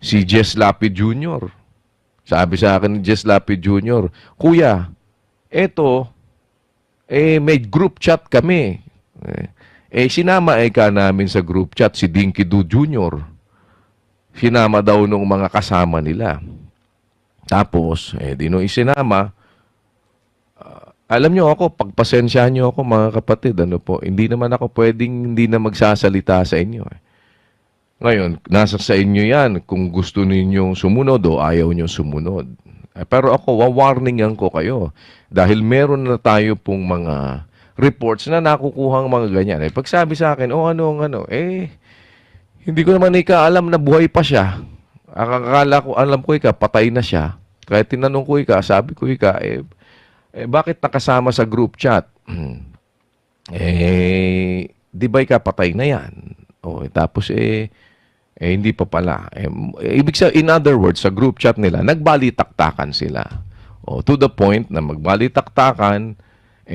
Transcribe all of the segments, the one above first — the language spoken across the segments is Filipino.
Si Jess Lapid Jr. Sabi sa akin ni Jess Lapid Jr., Kuya, eto, may group chat kami. Sinama ka namin sa group chat si Dinky Du Jr. Sinama daw nung mga kasama nila. Tapos, di nung isinama, alam nyo ako, pagpasensyahan nyo ako mga kapatid, ano po, hindi naman ako pwedeng hindi na magsasalita sa inyo. Ngayon, nasa sa inyo yan kung gusto ninyong sumunod o ayaw nyo sumunod. Pero ako, wawarningan ko kayo dahil meron na tayo pong mga reports na nakukuhang mga ganyan. Pag sabi sa akin, hindi ko naman ikaalam na buhay pa siya. Akala ko, alam ko patay na siya. Kaya tinanong ko sabi ko bakit nakasama sa group chat? Di ba patay na yan? Tapos hindi pa pala. Ibig sabihin, in other words, sa group chat nila, nagbalitaktakan sila. To the point na magbalitaktakan,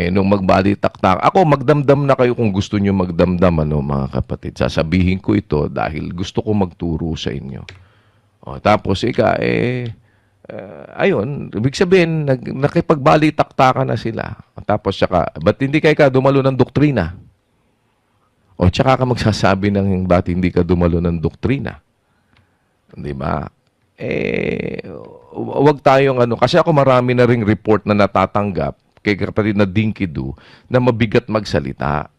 nung magbalitaktakan, ako magdamdam na kayo kung gusto nyo magdamdam, mga kapatid. Sasabihin ko ito dahil gusto ko magturo sa inyo. Tapos ayun, ibig sabihin, nakipagbalitaktakan na sila. Tapos ba't hindi kayo dumalo ng doktrina? Tsaka ka magsasabi ng ba't hindi ka dumalo ng doktrina? Di ba? Huwag tayong kasi ako marami na ring report na natatanggap kay kapatid na Dinky Du na mabigat magsalita.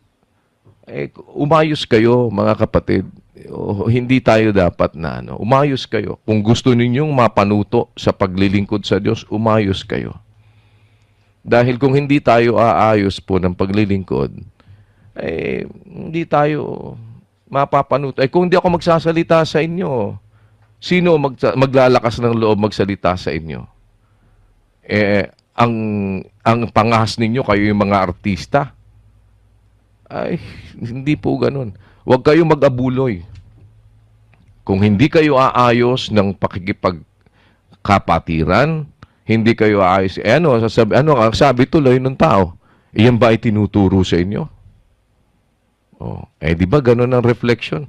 Umayos kayo, mga kapatid. Hindi tayo dapat na umayos kayo. Kung gusto ninyong mapanuto sa paglilingkod sa Diyos, umayos kayo. Dahil kung hindi tayo aayos po ng paglilingkod, hindi tayo mapapanuto. Kung hindi ako magsasalita sa inyo, sino maglalakas ng loob magsalita sa inyo? Ang pangahas ninyo, kayo yung mga artista. Hindi po ganun. Huwag kayong mag-abuloy. Kung hindi kayo aayos ng pakikipagkapatiran, hindi kayo aayos. Sabi tuloy ng tao, iyan ba ay tinuturo sa inyo? Di ba ganun ang reflection?